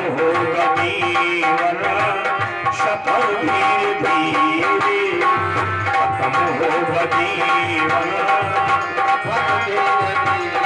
होगा जीवन सफल धीरे धीरे, खत्म होगा जीवन सफल धीरे धीरे।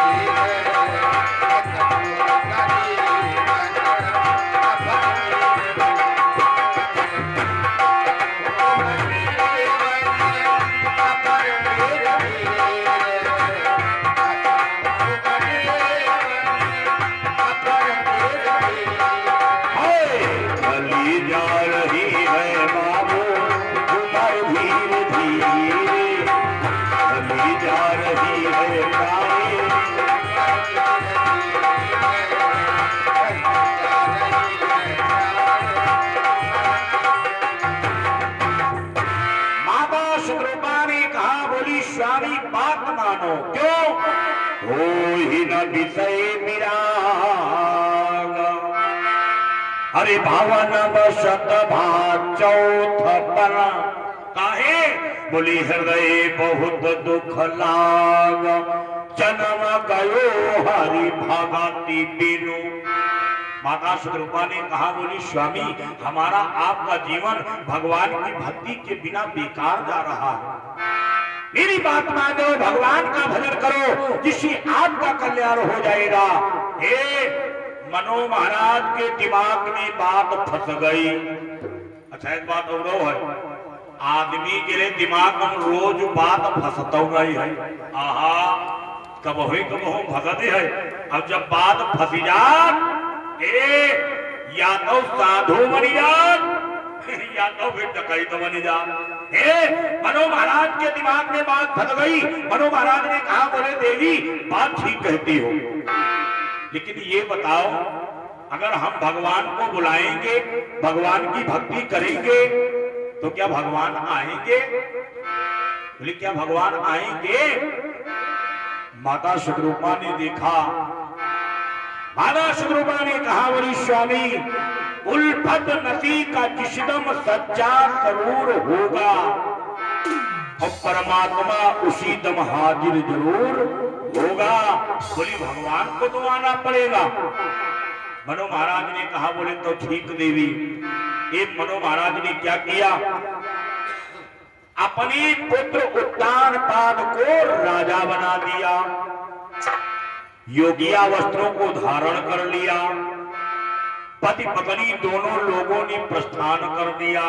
स्वामी बात मानो, क्यों हो ही न विषय विराग, अरे भावन बसत भाग चौथ पना, काहे बोली हृदय बहुत दुख लाग, जन्म गयो हरि भगति बिनु। माता सुखरूपा ने कहा, बोली स्वामी हमारा आपका जीवन भगवान की भक्ति के बिना बेकार जा रहा है, मेरी बात मानो, भगवान का भजन करो, जिससे आपका कल्याण हो जाएगा। हे मनो महाराज के दिमाग में बात फंस गई। अच्छा एक बात और है, आदमी के लिए दिमाग में रोज बात फंसता नहीं है, आहा कब हो भगत है। अब जब बात फंसी जात, या तो साधु बनी जात या तो फिर डकैत बनी जा। मनो महाराज के दिमाग में बात फंस गई। मनो महाराज ने कहा, बोले देवी बात ठीक कहती हो, लेकिन ये बताओ अगर हम भगवान को बुलाएंगे, भगवान की भक्ति करेंगे, तो क्या भगवान आएंगे? बोले क्या भगवान आएंगे? माता सुखरूपा ने देखा, माता सुखरूपा ने कहा, बोली स्वामी उल्फत नसी का जिसदम सच्चा जरूर होगा, और परमात्मा उसी दम हाजिर जरूर होगा। बोली भगवान को तो आना पड़ेगा। मनो महाराज ने कहा, बोले तो ठीक देवी। एक मनो महाराज ने क्या किया, अपनी पुत्र उत्तानपाद को राजा बना दिया, योगिया वस्त्रों को धारण कर लिया, पति पत्नी दोनों लोगों ने प्रस्थान कर दिया।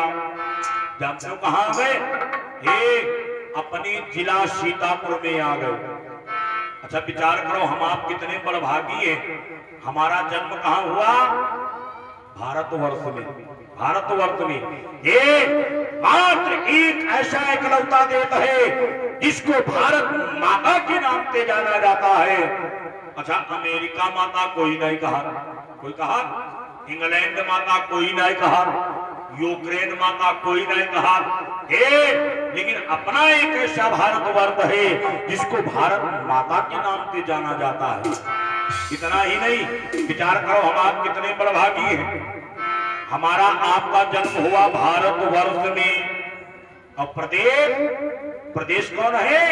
जानते हो कहां गए? अपनी जिला सीतापुर में आ गए। अच्छा विचार करो, हम आप कितने बड़भागी हैं, हमारा जन्म कहां हुआ? भारतवर्ष में। भारतवर्ष में मात्र एक ऐसा एकलौता देश है जिसको भारत माता के नाम से जाना जाता है। अच्छा अमेरिका माता कोई नहीं कहा, कोई कहा, इंग्लैंड माता कोई नहीं कहा, यूक्रेन माता कोई नहीं कहा, लेकिन अपना एक ऐसा भारतवर्ष है जिसको भारत माता के नाम से जाना जाता है। इतना ही नहीं, विचार करो हम आप कितने बड़भागी हैं, हमारा आपका जन्म हुआ भारतवर्ष में, और प्रदेश कौन है?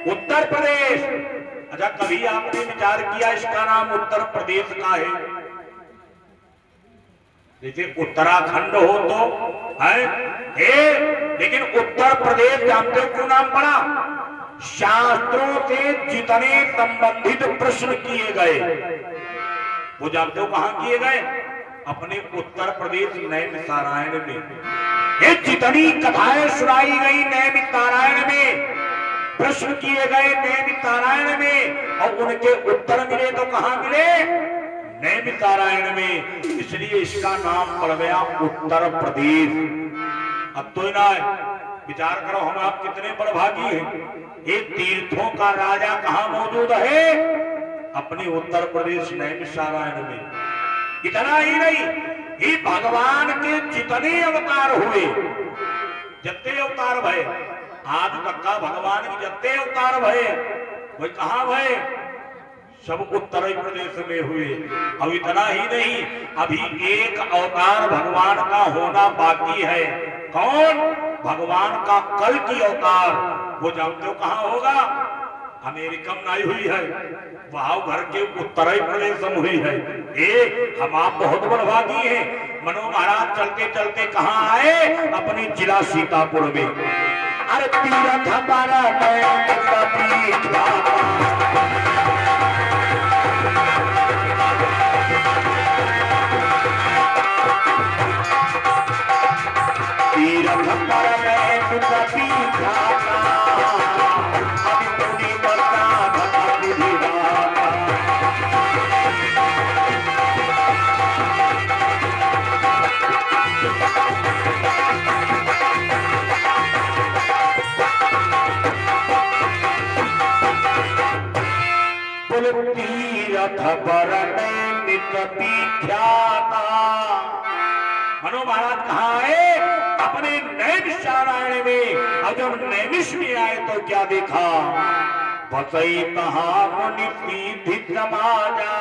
उत्तर प्रदेश। अच्छा कभी आपने विचार किया इसका नाम उत्तर प्रदेश का है? जैसे उत्तराखंड हो तो है, लेकिन उत्तर प्रदेश जानते क्यों नाम पड़ा? शास्त्रों से जितने संबंधित प्रश्न किए गए वो जानते हो कहां किए गए? अपने उत्तर प्रदेश नैमिषारण्य में। ये जितनी कथाएं सुनाई गई नैमिषारण्य में, प्रश्न किए गए नैमिषारण्य में, और उनके उत्तर मिले तो कहां मिले? नैमिषारण्य में। इसलिए इसका नाम पड़ गया उत्तर प्रदेश। अब तो ना विचार करो हम आप कितने बड़भागी हैं, ये तीर्थों का राजा कहां मौजूद है? अपने उत्तर प्रदेश नैमिषारण्य में। इतना ही नहीं, ये भगवान के जितने अवतार हुए, जितने अवतार भये आज तक का भगवान के जितने अवतार भये वही कहां भये? सब उत्तर प्रदेश में हुए। अब इतना ही नहीं, अभी एक अवतार भगवान का होना बाकी है। कौन? भगवान का कल की अवतार। वो जानते हो कहां होगा? अमेरिकन नहीं हुई है, वहां घर के उत्तरी प्रदेश में हुई है। हम आप बहुत बर्बादी है। मनो महाराज चलते चलते कहाँ आए? अपने जिला सीतापुर में। अरे तीरथ हमारा तीरथ मनो महाराज कहाँ आए? अपने नैमिषारण्य में। और जब नैमिष में आए तो क्या देखा? बसई तहा मुनि सीधी समाजा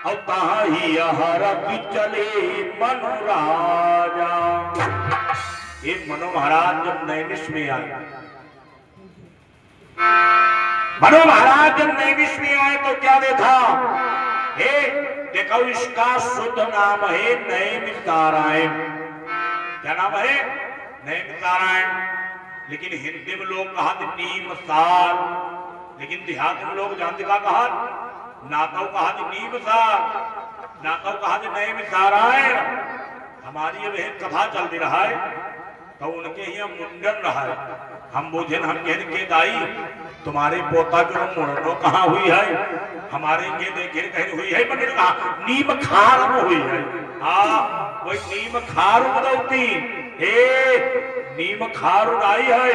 और तहा ही हर चले मनुराजा। ये मनो महाराज जब नैमिष में आए, मनो महाराज जब नैमिष में आए तो क्या देखा? देखो इसका शुद्ध नाम है नैमिषारण्य। क्या नाम है? नैमिषारण्य। लेकिन हिंदी में लोग कहा नीमसार, लेकिन देहात में लोग जानते का कहा? नातव कहा नीमसार, नातव कहा नैमिषारण्य। हमारी अब कथा चलती रहा है तो उनके यहाँ मुंडन रहा है। हम बुझन हम कहने के दाई तुम्हारे पोता जो मुंडनो कहाँ हुई है? हमारे ये देखे कहीं हुई है, मैंने कहा नीम खार में हुई है। हाँ वही नीम खार बदलती नीम खार आई है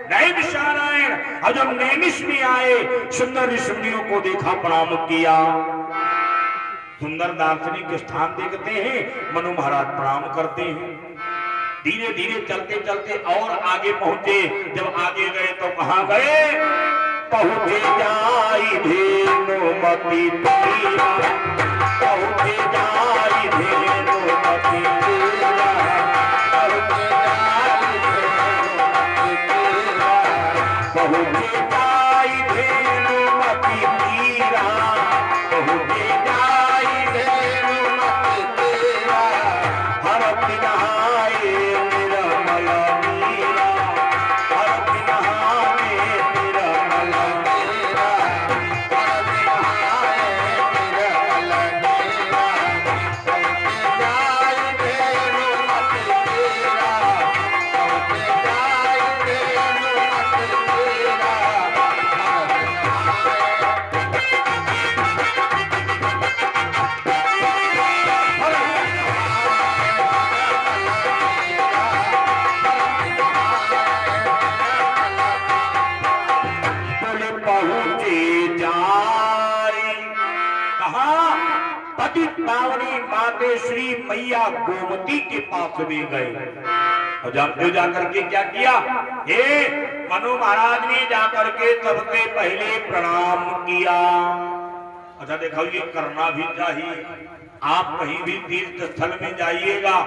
नैमिषारण्य। और जब नैमिष में आए सुंदर ऋषियों को देखा, प्रणाम किया। सुंदर दार्शनिक स्थान देखते हैं, मनु महाराज प्रणाम करते हैं। धीरे धीरे चलते चलते और आगे पहुंचे। जब आगे गए तो कहां गए? पहुंचे जाई धेनुमति तीरा, पहुंचे जाई धेनुमति तीरा, पहुंचे जाई धेनुमति तीरा, पहुंचे जाई धेनुमति तीरा, पहुंचे जाई धेनुमति तीरा। हर नहाए निर्मल नीरा, हर नहाए निर्मल नीरा, हर नहाए निर्मल नीरा। पहुंचे जाई धेनुमति तीरा, पहुंचे जाई धेनुमति तीरा, पहुंचे जाई। कहा? पतित पावनी माते श्री मैया गोमती के पास में गए। और जब जाकर के क्या किया? मनु महाराज ने जाकर के सबसे पहले प्रणाम किया। अच्छा देखो ये करना भी चाहिए। आप कहीं भी तीर्थ स्थल में जाइएगा,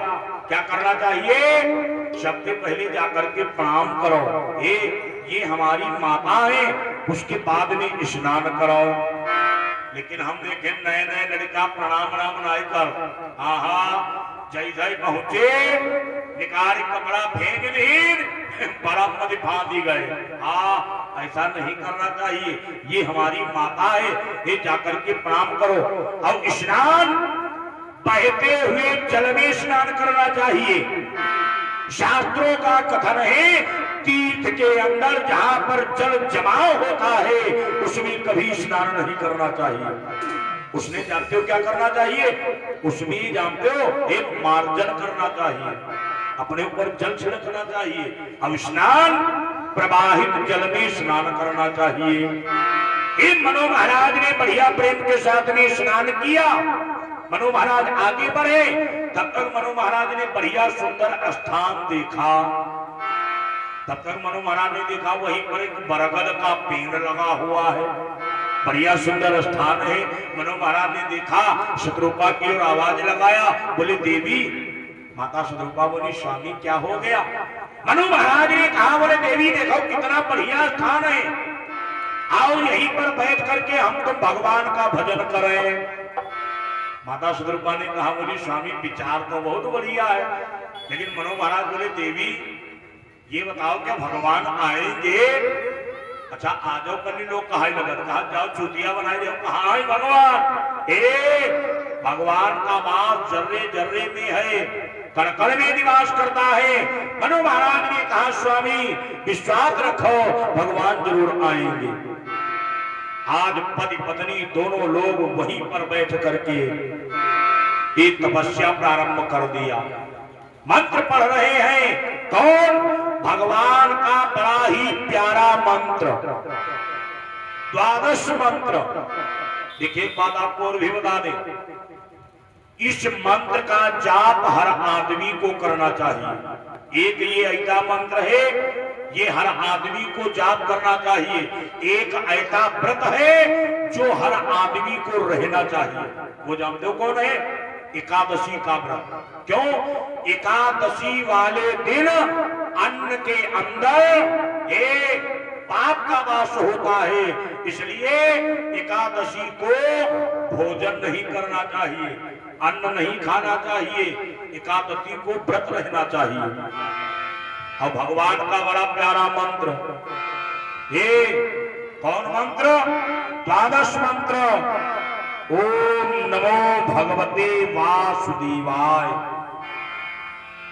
क्या करना चाहिए? सबसे पहले जाकर के प्रणाम करो। ये हमारी माता है, उसके बाद में स्नान करो। लेकिन हम देखें नए नए लड़का प्रणाम राम नहीं कर, जैसे ही पहुंचे निकाल कपड़ा फेंक दी, बर्फ में फांदी गए। ऐसा नहीं करना चाहिए। ये हमारी माता है, ये जाकर के प्रणाम करो। और स्नान बहते हुए जल में स्नान करना चाहिए। शास्त्रों का कथन है तीर्थ के अंदर जहां पर जल जमाव होता है उसमें कभी स्नान नहीं करना चाहिए। उसने जानते हो क्या करना चाहिए? उसमें जानते हो एक मार्जन करना चाहिए, अपने ऊपर जल छिड़कना चाहिए। अब स्नान प्रवाहित जल में स्नान करना चाहिए। इन मनु महाराज ने बढ़िया प्रेम के साथ में स्नान किया। मनु महाराज आगे बढ़े, तब तक मनु महाराज ने बढ़िया सुंदर स्थान देखा। तब तक मनु महाराज ने देखा वहीं पर एक बरगद का पेड़ लगा हुआ है, बढ़िया सुंदर स्थान है। मनु महाराज ने देखा, शत्रुपा की ओर आवाज लगाया, बोले देवी। माता शत्रुपा बोली स्वामी क्या हो गया? मनु महाराज ने कहा, बोले देवी देखो कितना बढ़िया स्थान है, आओ यहीं पर बैठ करके हम तो भगवान का भजन करें। माता शत्रुपा ने कहा मुझे स्वामी विचार तो बहुत बढ़िया है, लेकिन मनो महाराज बोले देवी ये बताओ क्या भगवान आएंगे? अच्छा आ जाओ कन्नी लोग कहा लगत, कहा जाओ चूतिया बनाए जाओ, कहा है भगवान? भगवान का वास जर्रे जर्रे में है, कण में निवास करता है। मनु महाराज ने कहा स्वामी विश्वास रखो भगवान जरूर आएंगे। आज पति पत्नी दोनों लोग वहीं पर बैठ करके एक तपस्या प्रारंभ कर दिया। मंत्र पढ़ रहे हैं। कौन? भगवान का बड़ा ही प्यारा मंत्र, द्वादश मंत्र। देखिए एक बात आपको और भी बता दें, इस मंत्र का जाप हर आदमी को करना चाहिए। एक ये ऐसा मंत्र है, ये हर आदमी को जाप करना चाहिए। एक ऐसा व्रत है जो हर आदमी को रहना चाहिए। वो जानते हो कौन है? एकादशी का व्रत। क्यों? एकादशी वाले दिन अन्न के अंदर एक पाप का वास होता है, इसलिए एकादशी को भोजन नहीं करना चाहिए, अन्न नहीं खाना चाहिए, एकादशी को व्रत रहना चाहिए। और भगवान का बड़ा प्यारा मंत्र ये कौन मंत्र? द्वादश मंत्र। ओम नमो भगवते वासुदेवाय,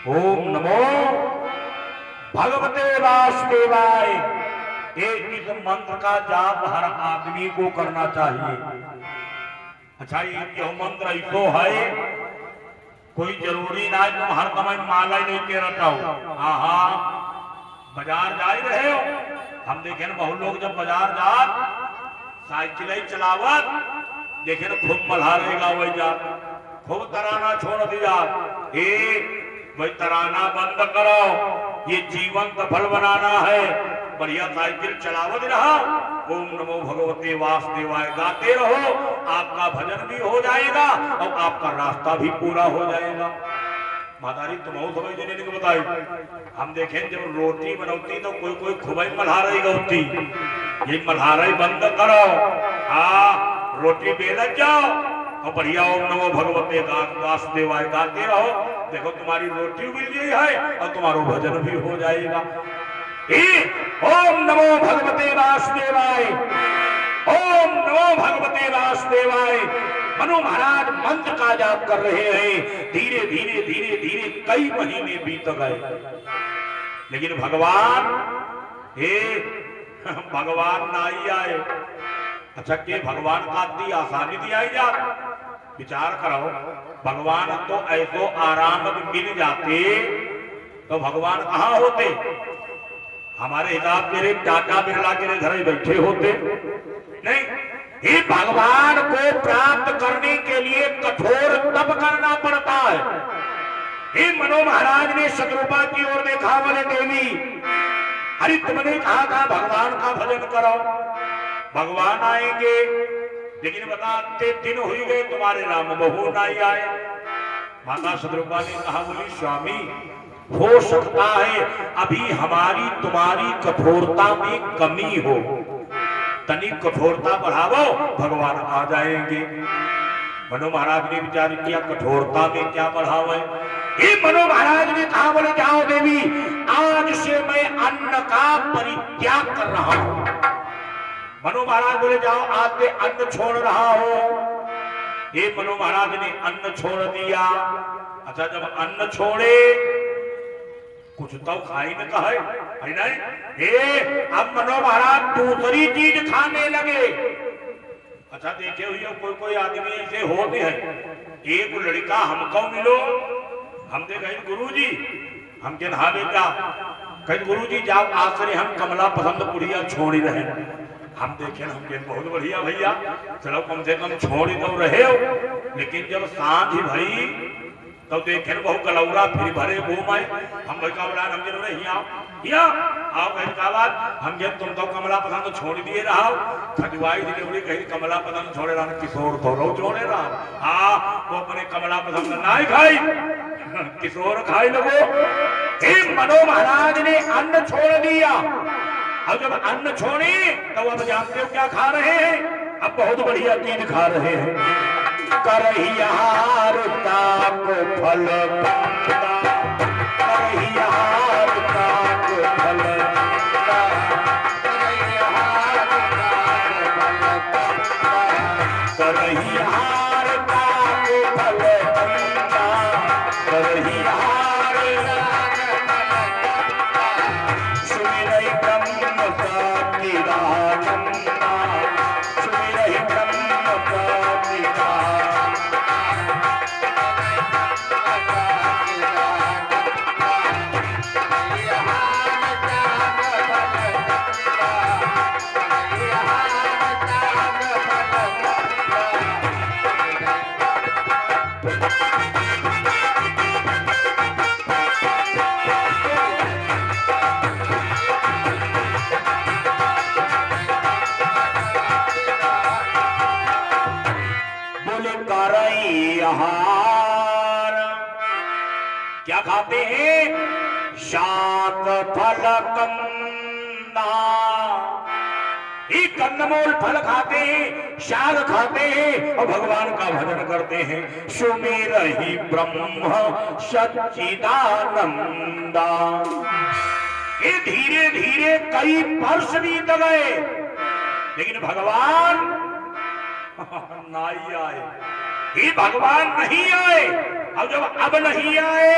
ओम नमो भगवते वासुदेवाय। इस मंत्र का जाप हर आदमी को करना चाहिए। अच्छा ये मंत्र ऐसो है, कोई जरूरी ना तुम हर समय माला नहीं के रहता हो। हाँ बाजार जा ही रहे हो, हम देखे ना बहुत लोग जब बाजार जा साइकिल चलावत देखे ना खूब मल्हा रहेगा, वही जा खूब तराना छोड़ दिया। वही तराना बंद करो, ये जीवन सफल बनाना है, बढ़िया साइकिल चलावत रहा। ओम नमो भगवते वासुदेवाय गाते रहो, आपका भजन भी हो जाएगा और आपका रास्ता भी पूरा हो जाएगा। मातारी तुम समझ देने को बताई, हम देखें जब रोटी बनौती तो कोई कोई खुबाई मल्हा रही गौती, ये मल्हा रही बंद करो। हाँ रोटी बेलत जाओ और बढ़िया ओम नमो भगवते वासुदेवाय गाते रहो, देखो तुम्हारी रोटी मिल गई है और तुम्हारा भजन भी हो जाएगा। ओम नमो भगवते वासुदेवाय, ओम नमो भगवते वासुदेवाय। मनु महाराज मंत्र का जाप कर रहे हैं। धीरे धीरे धीरे धीरे कई महीने बीत गए, लेकिन भगवान भगवान ना ही आए। अच्छा के भगवान का दी आसानी दी आई जा, विचार करो भगवान तो ऐसो आराम मिल जाते तो भगवान कहाँ होते? हमारे हिसाब मेरे टाटा बिरला के घर ही बैठे होते नहीं। ये भगवान को प्राप्त करने के लिए कठोर तप करना पड़ता है। ये मनो महाराज ने शत्रुपा की ओर देखा, बोले देवी अरे तुमने कहा था भगवान का भजन करो, भगवान आएंगे, लेकिन बताते दिन हुई गए तुम्हारे राम बहू नहीं आए। माता शत्रुपा ने कहा बोली स्वामी हो सकता है अभी हमारी तुम्हारी कठोरता में कमी हो, तनिक कठोरता बढ़ावो भगवान आ जाएंगे। मनु महाराज ने विचार किया कठोरता में क्या बढ़ावे? ये मनु महाराज ने कहा बोले जाओ देवी आज से मैं अन्न का परित्याग कर रहा हूं। मनु महाराज बोले जाओ आज से अन्न छोड़ रहा हो। ये मनु महाराज ने अन्न छोड़ दिया। अच्छा जब अन्न छोड़े कुछ तो खाई न कहे नहीं, अब मनो महाराज दूसरी चीज खाने लगे। अच्छा देखे हुए कोई कोई आदमी ऐसे होते हैं, एक लड़का हमको मिलो, हम दे कहीं गुरुजी हम के नहा बेटा कहीं गुरुजी जाओ आखिर हम कमला पसंद बुढ़िया छोड़ी रहे। हम देखे हम के बहुत बढ़िया भैया चलो कम से कम छोड़ी तो रहे हो, लेकिन जब सांझ भई तो देखे बहु गलौरा फिर भरे घूम आए। हम भाई का हम जरूर यहाँ आओ कहीं का बात हम तुम तो कमला पसंद छोड़ दिए रहा खजुआई डिलीवरी कहीं कमला पसंद छोड़े रहा किशोर थोड़ो छोड़े रहा। हाँ वो अपने कमला पसंद ना खाई किशोर खाई लगो। मनो महाराज ने अन्न छोड़ दिया। अब जब अन्न छोड़े तो अब जानते हो क्या खा रहे हैं? अब बहुत बढ़िया चीज खा रहे हैं। करहियार ताको फल पंता, करहियार ताको फल पंता, करहियार ताको फल पंता, करहियार सुमिरहि ब्रह्म सच्चिदानंदा, सुमिरहि ब्रह्म आहार। क्या खाते हैं? शाक फल कंदा, ही कंदमूल फल खाते हैं, शाक खाते हैं और भगवान का भजन करते हैं। सुमिरहि ब्रह्म सच्चिदानंदा। ये धीरे धीरे कई वर्ष बीत गए लेकिन भगवान नहीं आए। ही भगवान नहीं आए। अब नहीं आए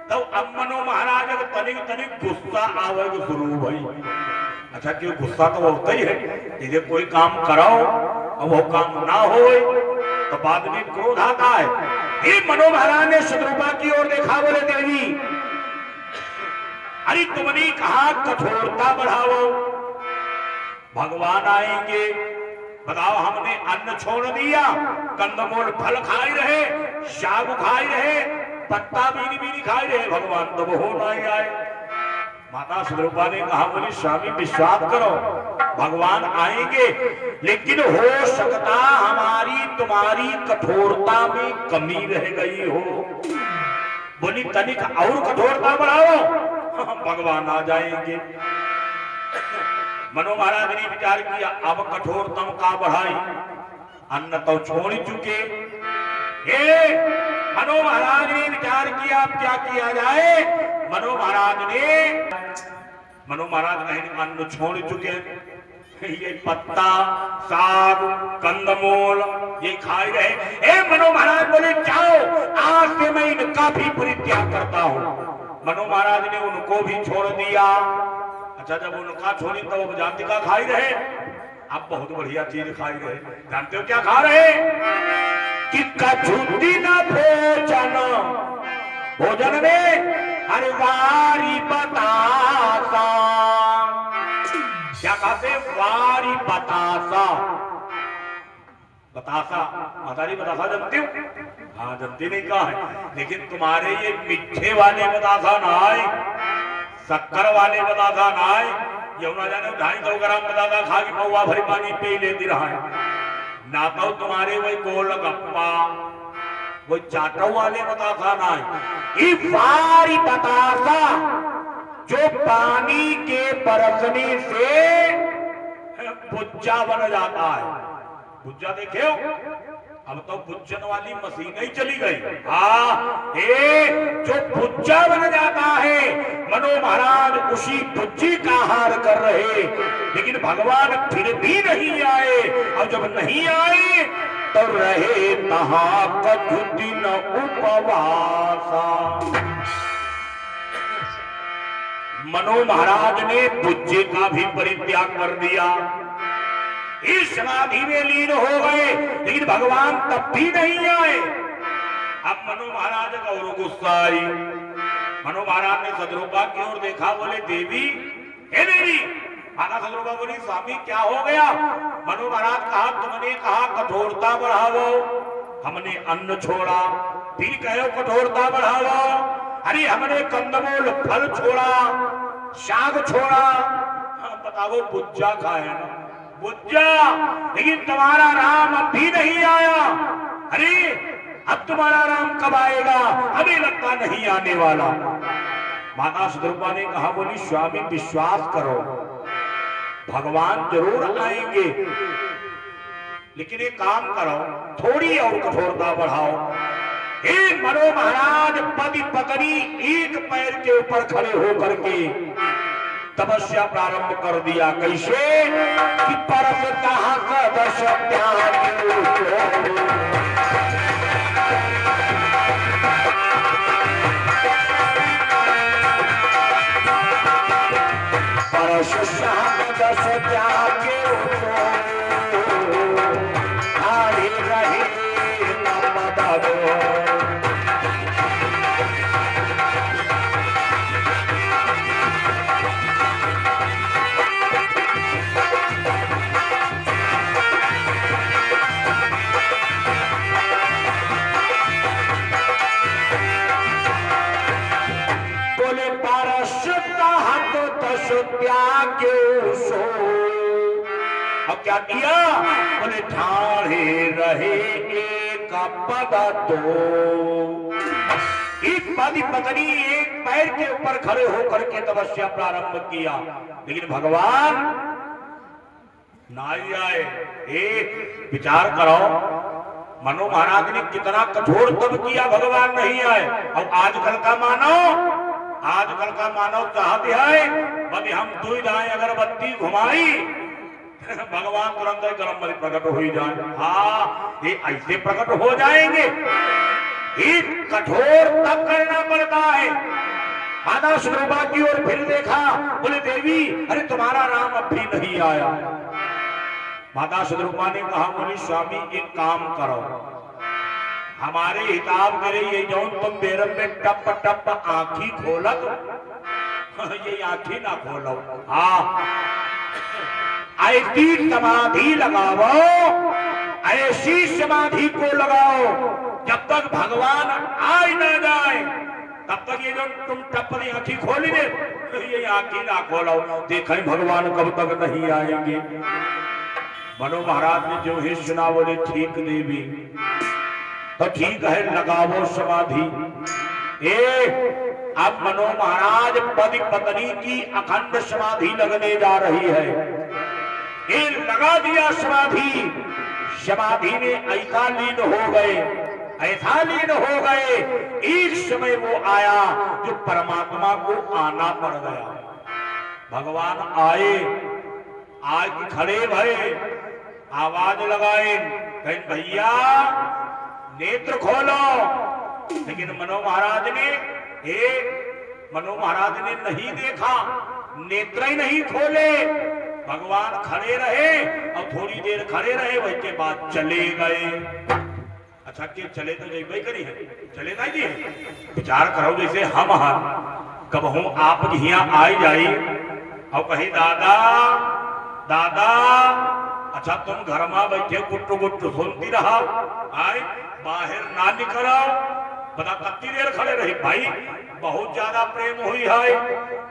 तो अब मनो महाराज तनिक तनिक गुस्सा आवे शुरू भई। अच्छा क्यों? गुस्सा तो होता ही है। यदि कोई काम कराओ और वो काम ना हो तो बाद में क्रोध आता है। ही मनो महाराज ने शत्रुपा की ओर देखा, बोले देवी अरे तुमने कहा कठोरता बढ़ाओ, भगवान आएंगे। बताओ हमने अन्न छोड़ दिया, कंदमूल फल खाई रहे, शाग खाई रहे, पत्ता बीनी बीनी खाई रहे, भगवान तो वो नहीं आए। माता स्वरूपा ने कहा बोली स्वामी विश्वास करो भगवान आएंगे, लेकिन हो सकता हमारी तुम्हारी कठोरता में कमी रह गई हो। बोली तनिक और कठोरता बढ़ाओ, भगवान आ जाएंगे। मनो महाराज ने विचार किया अब कठोरतम का बढ़ाई, अन्न तो छोड़ चुके। हे मनो महाराज ने विचार किया अब क्या किया जाए। मनो महाराज कहीं अन्न छोड़ चुके, ये पत्ता साग कंदमूल ये खाए रहे। हे मनो महाराज बोले जाओ आज से मैं इनका भी परित्याग करता हूँ। मनो महाराज ने उनको भी छोड़ दिया। अच्छा जब उनका छोड़ी तो वो जातिका खाई रहे, अब बहुत बढ़िया चीज खाई रहे। जानते हो क्या खा रहे? कि कछुती न भोजन, भोजन में हर वारी बतासा। क्या खाते? वारी बतासा। बतासा मातारी बतासा जानते हो? हाँ जानते नहीं कहा है, लेकिन तुम्हारे ये मीठे वाले बतासा ना आए, शक्कर वाले बतासा ना आए। यमुना जाने 250 ग्राम बतासा खा के पौवा भरी पानी पी लेती रहा है ना। तो तुम्हारे वही गोलगप्पा वही चाटो वाले बतासा ना आए। ये वारी बतासा जो पानी के बरसने से भुज्जा बन जाता है। भुज्जा देखे हो? अब तो भुज्जन वाली मशीन ही चली गई। हाँ जो भुज्जा बन जाता है, मनो महाराज उसी भुज्जी का आहार कर रहे, लेकिन भगवान फिर भी नहीं आए। और जब नहीं आए तो रहे तहां कछु दिन उपवासा। मनो महाराज ने भुज्जे का भी परित्याग कर दिया, इस समाधि में लीन हो गए, लेकिन भगवान तब भी नहीं आए। अब मनो महाराज का और गुस्सा आई। मनो महाराज ने सदरूपा की ओर देखा, बोले देवी हे देवी। माता सदरूपा बोली स्वामी क्या हो गया? मनो महाराज कहा तुमने कहा कठोरता बढ़ाओ, हमने अन्न छोड़ा, फिर कहो कठोरता बढ़ाओ। अरे हमने कंदमूल फल छोड़ा, शाग छोड़ा, बताओ भुज्जा खाए ना, भुज्जा, लेकिन तुम्हारा राम अब भी नहीं आया। अरे अब तुम्हारा राम कब आएगा? हमें लगता नहीं आने वाला। माता सुदरूपा ने कहा बोली स्वामी विश्वास करो भगवान जरूर आएंगे, लेकिन एक काम करो, थोड़ी और कठोरता बढ़ाओ। हे मनो महाराज पति पत्नी एक पैर के ऊपर खड़े होकर के तपस्या प्रारंभ कर दिया। कैसे कि परम कहा कदश परश दश त्यागे खाली रहे न मदद। अब क्या किया? बोले ठाड़े रहे एक पद दो। एक पति पत्नी एक पैर के ऊपर खड़े होकर के तपस्या प्रारंभ किया, लेकिन भगवान नहीं आए। एक विचार करो, मनो महाराज ने कितना कठोर तप किया, भगवान नहीं आए। अब आजकल का मानव चाहते हैं बल्कि हम दुई जाए अगरबत्ती घुमाई भगवान तुरंत गरम में प्रकट हो ही जाए। हाँ, ये ऐसे प्रकट हो जाएंगे। एक कठोर तप करना पड़ता है। माता सुरूपा की ओर फिर देखा, बोले देवी अरे तुम्हारा राम अब भी नहीं आया। माता सुरूपा ने कहा, बोले स्वामी एक काम करो, हमारे हिसाब करे ये जो तुम बेरम में टप टप आंखी खोलत ये आंखी ना खोलो। हाँ, ऐसी समाधि लगाओ, ऐसी समाधि को लगाओ जब तक भगवान आ न जाए, तब तक ये जो तुम टप्परी आंखी खोली दे ये आंखी ना खोलो। देखें भगवान कब तक नहीं आएंगे। मनो महाराज ने जो ही सुना, बोले ठीक देवी, तो ठीक है लगाओ समाधि। अब मनो महाराज पति पत्नी की अखंड समाधि लगने जा रही है। ये लगा दिया समाधि। समाधि में ऐसा लीन हो गए, ऐसा लीन हो गए, एक समय वो आया जो परमात्मा को आना पड़ गया। भगवान आए, आज खड़े भये, आवाज लगाए, कहीं भैया नेत्र खोलो। लेकिन मनो महाराज ने नहीं देखा, नेत्र ही नहीं खोले। भगवान खड़े रहे और थोड़ी देर खड़े रहे, वही के बाद चले गए। अच्छा के चले तो जैसे करी है, चले ना जी। विचार करो, जैसे हम कब हूं आप यहाँ आई जाई और कही दादा दादा, अच्छा तुम घर में बैठे गुट्टू गुट्टू सुनती रहा, आए बाहर ना निकलो। बता कितनी देर खड़े रही भाई? बहुत ज्यादा प्रेम हुई है,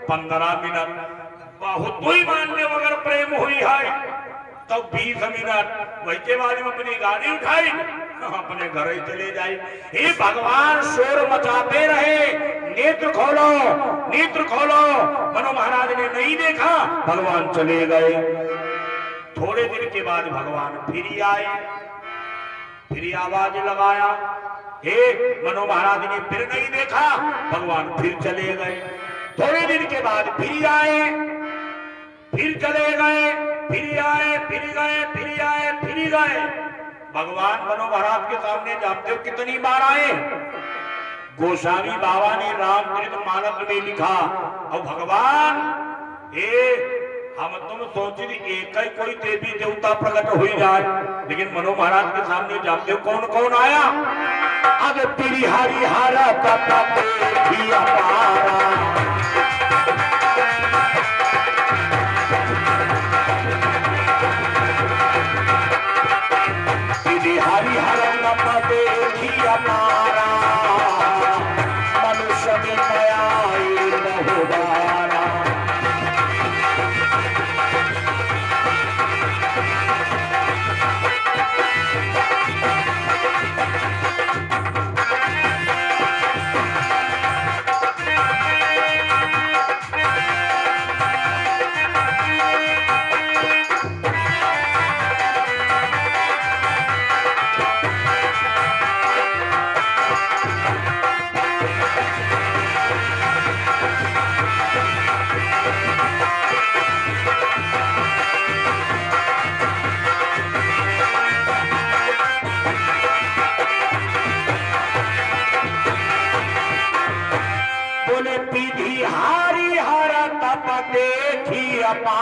15 मिनट। बहुत ही मानने अगर प्रेम हुई है तो 20 मिनट। वही के बाद में अपनी गाड़ी उठाई, अपने घर ही चले जाए। हे भगवान शोर मचाते रहे, नेत्र खोलो नेत्र खोलो। मनो महाराज ने नहीं देखा, भगवान चले गए। थोड़े दिन के बाद भगवान फिर आए, फिर आवाज लगाया। हे मनो महाराज ने फिर नहीं देखा, भगवान फिर चले गए। थोड़े दिन के बाद फिर आए, फिर चले गए, फिर आए, फिर गए, फिर आए, फिर गए। भगवान मनो महाराज के सामने जानते हो कितनी बार आए? गोस्वामी बाबा ने रामचरित मानस में लिखा, और भगवान हम तुम सोच एक ही कोई देवी देवता प्रकट हो जाए, लेकिन मनो महाराज के सामने जानते हो कौन कौन आया? अब पीरी हरी हारा पापा हरि हर नम देखिया मारा, मनुष्य में नया बहुबारा।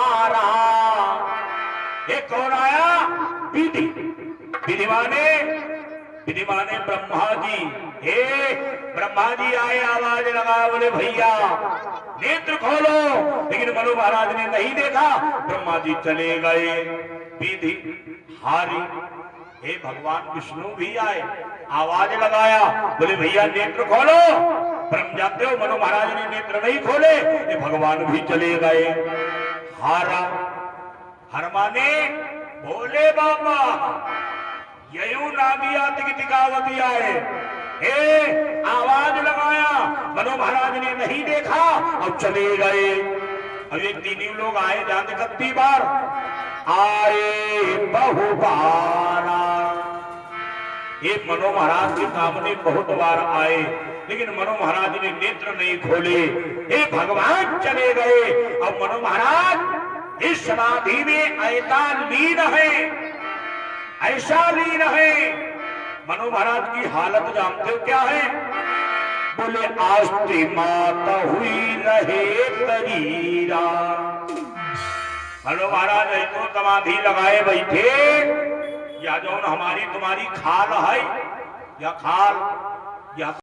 हारा। एक कौन आया? विधि। विधि माने ब्रह्मा जी। हे ब्रह्मा जी आए, आवाज लगाया, बोले भैया नेत्र खोलो। लेकिन मनु महाराज ने नहीं देखा, ब्रह्मा जी चले गए। विधि हारी। हे भगवान विष्णु भी आए, आवाज लगाया, बोले भैया नेत्र खोलो। ब्रह्म जानते हो मनु महाराज ने नेत्र नहीं खोले, ये भगवान भी चले गए। हारा। हर माने भोले बाबा। यू नागिया तिकावती आए। हे आवाज लगाया, मनु महाराज ने नहीं देखा, अब चले गए। अब ये तीनों लोग आए, जानते कितनी बार आए? बहुबारा। ये मनु महाराज के सामने बहुत बार आए, लेकिन मनु महाराज ने नेत्र नहीं खोले। हे भगवान चले गए। अब मनु महाराज इस समाधि में ऐसा लीन है, ऐसा लीन है। मनु महाराज की हालत जानते हो क्या है? बोले आस्ति माता हुई रहे शरीरा। मनु महाराज ऐसो समाधि लगाए बैठे, या जो हमारी तुम्हारी खाल है, या खाल या